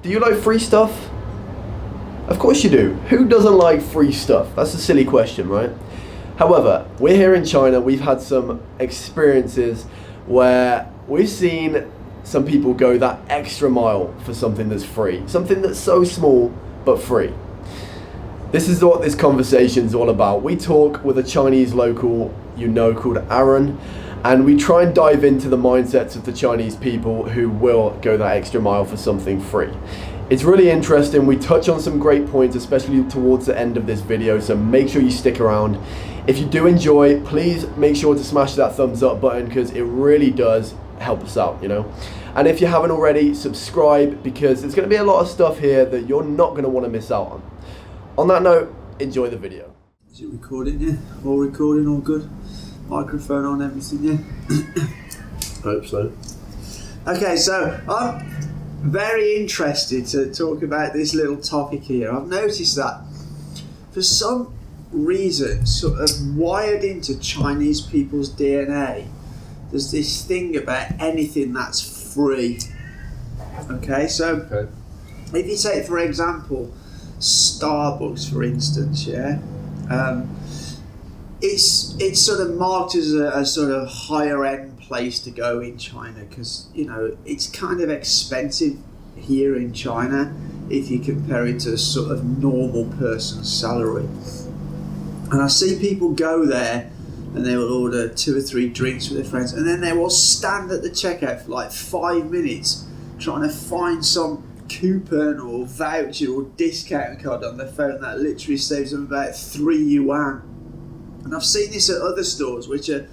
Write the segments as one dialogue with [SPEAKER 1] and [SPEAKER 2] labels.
[SPEAKER 1] Do you like free stuff? Of course you do. Who doesn't like free stuff? That's a silly question, right? However, we're here in China. We've had some experiences where we've seen some people go that extra mile for something that's free. Something that's so small, but free. This is what this conversation's all about. We talk with a Chinese local called Aaron, and we try and dive into the mindsets of the Chinese people who will go that extra mile for something free. It's really interesting. We touch on some great points, especially towards the end of this video, so make sure you stick around. If you do enjoy, please make sure to smash that thumbs up button, because it really does help us out, And if you haven't already, subscribe, because there's going to be a lot of stuff here that you're not going to want to miss out on. On that note, enjoy the video.
[SPEAKER 2] Is it recording, yeah? All recording, all good? Microphone on, everything, yeah?
[SPEAKER 1] Hope so.
[SPEAKER 2] Okay, so I'm very interested to talk about this little topic here. I've noticed that for some reason, sort of wired into Chinese people's DNA, there's this thing about anything that's free. Okay, so if you take, for example, Starbucks, for instance, yeah, it's sort of marked as a sort of higher end place to go in China, because it's kind of expensive here in China if you compare it to a sort of normal person's salary. And I see people go there and they will order 2 or 3 drinks with their friends, and then they will stand at the checkout for like 5 minutes trying to find some coupon or voucher or discount code on their phone that literally saves them about 3 yuan. And I've seen this at other stores, which are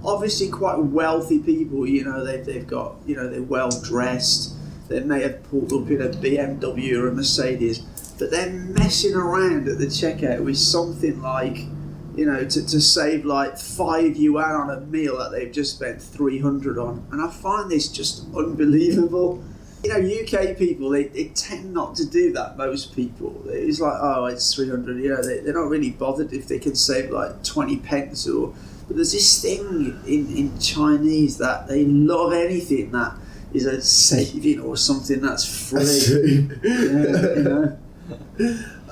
[SPEAKER 2] obviously quite wealthy people. They've got, they're well dressed. They may have pulled up in a BMW or a Mercedes, but they're messing around at the checkout with something like, to save like 5 yuan on a meal that they've just spent 300 on. And I find this just unbelievable. UK people, they tend not to do that, most people. It's like, oh, it's 300, they're not really bothered if they can save like 20 pence but there's this thing in Chinese that they love anything that is a saving or something that's free.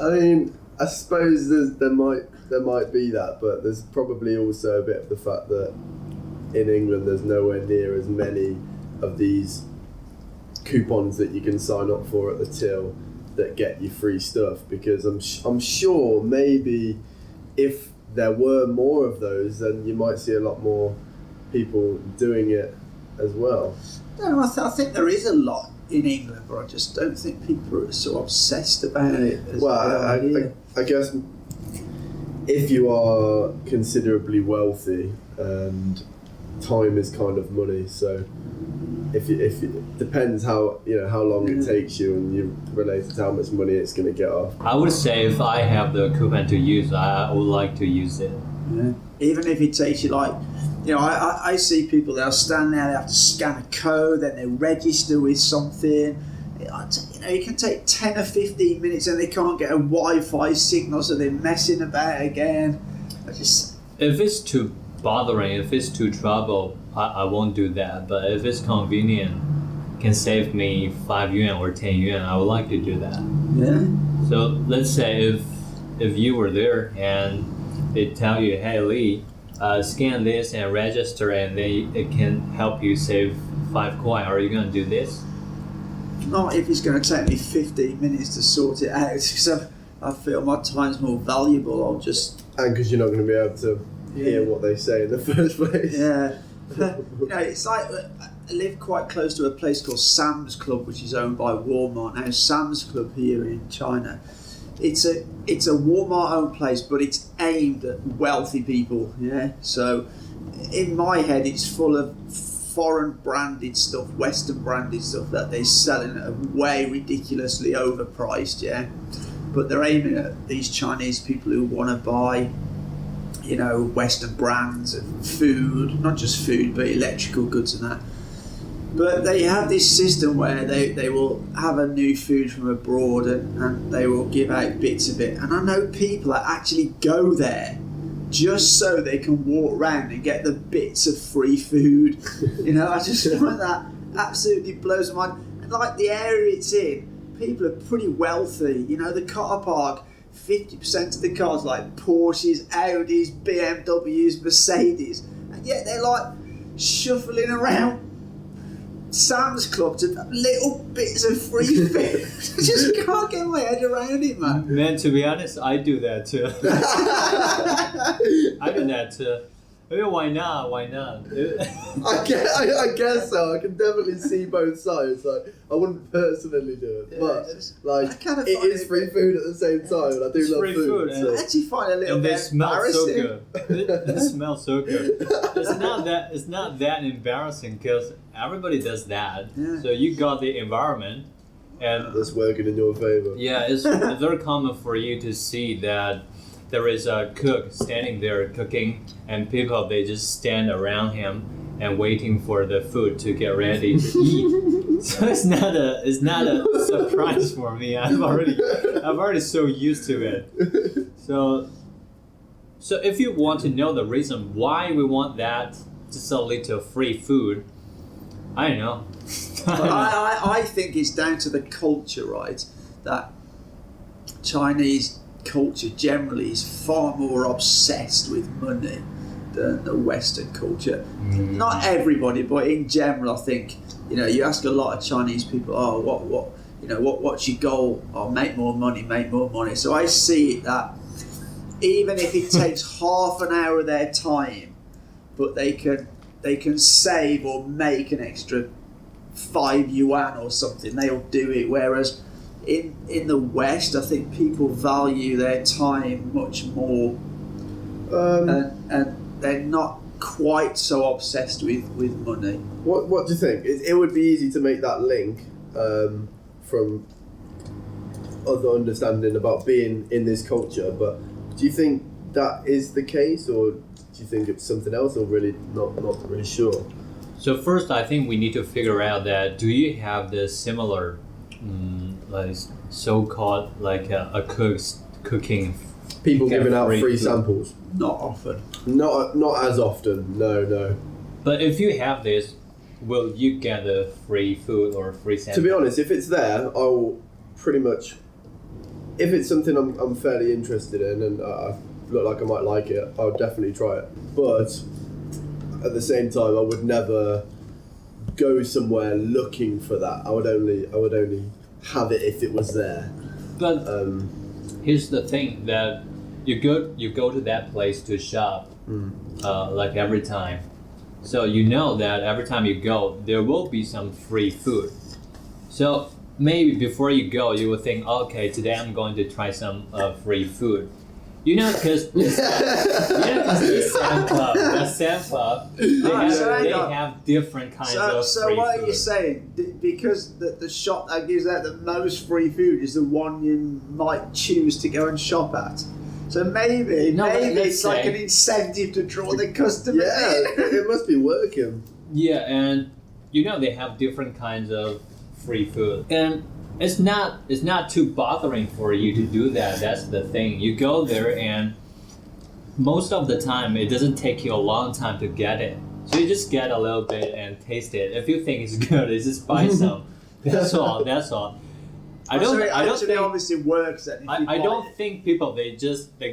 [SPEAKER 1] I mean, I suppose there might be that, but there's probably also a bit of the fact that in England there's nowhere near as many of these coupons that you can sign up for at the till that get you free stuff, because I'm sure maybe if there were more of those, then you might see a lot more people doing it as well.
[SPEAKER 2] No, I think there is a lot in England, but I just don't think people are so obsessed about it.
[SPEAKER 1] I guess if you are considerably wealthy, and time is kind of money, so if it depends how long it takes you, and you relate to how much money it's going to get off.
[SPEAKER 3] I would say if I have the coupon to use, I would like to use it.
[SPEAKER 2] Yeah. Even if it takes you like, I see people, they'll stand there, they have to scan a code, then they register with something. You can take 10 or 15 minutes and they can't get a Wi-Fi signal, so they're messing about again.
[SPEAKER 3] If it's too bothering, if it's too trouble, I won't do that. But if it's convenient, can save me 5 yuan or 10 yuan, I would like to do that.
[SPEAKER 2] Yeah.
[SPEAKER 3] So let's say if you were there and they tell you, hey Lee, scan this and register, and it can help you save 5 coin, are you going to do this?
[SPEAKER 2] Not if it's going to take me 15 minutes to sort it out, because I feel my time's more valuable. I'll just...
[SPEAKER 1] And because you're not going to be able to hear what they say in the first place.
[SPEAKER 2] Yeah. It's like, I live quite close to a place called Sam's Club, which is owned by Walmart. Now, Sam's Club here in China, it's a Walmart-owned place, but it's aimed at wealthy people. Yeah. So, in my head, it's full of foreign branded stuff, Western branded stuff that they're selling at way ridiculously overpriced. Yeah. But they're aiming at these Chinese people who want to buy, Western brands and food, not just food, but electrical goods and that. But they have this system where they will have a new food from abroad and they will give out bits of it. And I know people that actually go there just so they can walk around and get the bits of free food. I just find that absolutely blows my mind. And like the area it's in, people are pretty wealthy. You know, the car park, 50% of the cars like Porsches, Audis, BMWs, Mercedes, and yet they're like shuffling around Sam's Club to little bits of free food. I just can't get my head around it, man.
[SPEAKER 3] Man, to be honest, I do that too. I do that too. I mean, why not? Why not?
[SPEAKER 1] I guess so. I can definitely see both sides. Like, I wouldn't personally do it, but like,
[SPEAKER 2] I kind of
[SPEAKER 1] it
[SPEAKER 2] find
[SPEAKER 1] is free food at the same time, and I do
[SPEAKER 3] It's
[SPEAKER 1] love
[SPEAKER 3] free
[SPEAKER 1] food.
[SPEAKER 3] food,
[SPEAKER 1] so.
[SPEAKER 2] I actually find it a little
[SPEAKER 3] And they
[SPEAKER 2] bit
[SPEAKER 3] smell so
[SPEAKER 2] embarrassing.
[SPEAKER 3] good. They smell so good. It's not that embarrassing because everybody does that.
[SPEAKER 2] Yeah.
[SPEAKER 3] So you got the environment, and
[SPEAKER 1] That's working in your favor.
[SPEAKER 3] yeah, it's very common for you to see that there is a cook standing there cooking, and people they just stand around him and waiting for the food to get ready to eat. So it's not a surprise for me. I'm already so used to it. So if you want to know the reason why we want that to lead to free food, I don't know.
[SPEAKER 2] But I think it's down to the culture, right? That Chinese culture generally is far more obsessed with money than the Western culture. Not everybody, but in general, I think, you know, you ask a lot of Chinese people, what's your goal? Oh, make more money. So I see it that even if it takes half an hour of their time, but they can save or make an extra 5 yuan or something, they'll do it. Whereas in the West, I think people value their time much more, and they're not quite so obsessed with money.
[SPEAKER 1] What do you think? It would be easy to make that link from other understanding about being in this culture, but do you think that is the case, or do you think it's something else, or really not really sure?
[SPEAKER 3] So first, I think we need to figure out that do you have the similar, like so-called like a cooking.
[SPEAKER 1] People
[SPEAKER 3] Get
[SPEAKER 1] giving out
[SPEAKER 3] free
[SPEAKER 1] free
[SPEAKER 3] food.
[SPEAKER 1] samples?
[SPEAKER 2] Not often.
[SPEAKER 1] Not as often. No.
[SPEAKER 3] But if you have this, will you get the free food or free
[SPEAKER 1] To
[SPEAKER 3] sample?
[SPEAKER 1] be honest, if it's there, I'll pretty much. If it's something I'm fairly interested in and I look like I might like it, I'll definitely try it. But at the same time, I would never go somewhere looking for that. I would only have it if it was there.
[SPEAKER 3] But here's the thing that you go to that place to shop, like every time. So you know that every time you go, there will be some free food. So maybe before you go, you will think, okay, today I'm going to try some free food. You know, because the Sam Club, they have different kinds of free
[SPEAKER 2] So what
[SPEAKER 3] food.
[SPEAKER 2] are you saying? Because the shop that gives out the most free food is the one you might choose to go and shop at. So maybe it's like an incentive to draw the customers
[SPEAKER 1] Yeah,
[SPEAKER 2] in.
[SPEAKER 1] it must be working.
[SPEAKER 3] Yeah, and you know they have different kinds of free food, and it's not too bothering for you to do that. That's the thing. You go there, and most of the time it doesn't take you a long time to get it. So you just get a little bit and taste it. If you think it's good, you just buy some. That's all. I don't
[SPEAKER 2] Actually,
[SPEAKER 3] think.
[SPEAKER 2] obviously works. Then
[SPEAKER 3] I don't think people they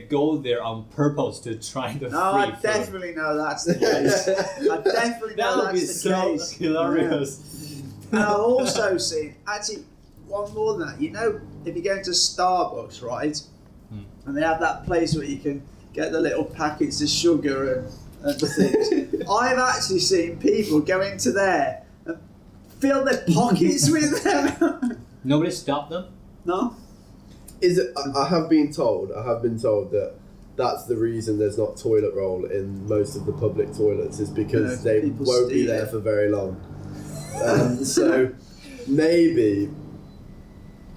[SPEAKER 3] go there on purpose to try the
[SPEAKER 2] No,
[SPEAKER 3] free
[SPEAKER 2] I
[SPEAKER 3] food.
[SPEAKER 2] definitely know that's the case. I definitely
[SPEAKER 3] That
[SPEAKER 2] know
[SPEAKER 3] would be
[SPEAKER 2] that's the
[SPEAKER 3] so
[SPEAKER 2] case.
[SPEAKER 3] hilarious.
[SPEAKER 2] And I've also seen, actually, one more than that. You know, if you go into Starbucks, right, and they have that place where you can get the little packets of sugar and things. I've actually seen people go into there and fill their pockets with them.
[SPEAKER 3] Nobody stopped them.
[SPEAKER 2] No?
[SPEAKER 1] Is it? I have been told that that's the reason there's not toilet roll in most of the public toilets is because
[SPEAKER 2] Yeah,
[SPEAKER 1] they
[SPEAKER 2] people
[SPEAKER 1] won't be
[SPEAKER 2] steal
[SPEAKER 1] there
[SPEAKER 2] it.
[SPEAKER 1] for very long. So maybe.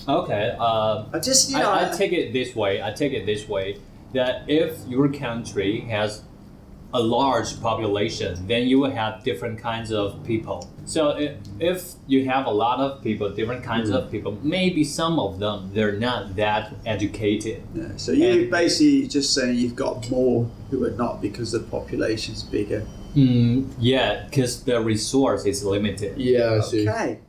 [SPEAKER 3] Okay.
[SPEAKER 2] I just,
[SPEAKER 3] I take it this way. That if your country has a large population, then you will have different kinds of people. So if you have a lot of people, different kinds of people, maybe some of them, they're not that educated.
[SPEAKER 2] Yeah, so you're basically just saying you've got more who are not because the population's bigger.
[SPEAKER 3] Yeah, because the resource is limited.
[SPEAKER 1] Yeah, I see.
[SPEAKER 2] Okay.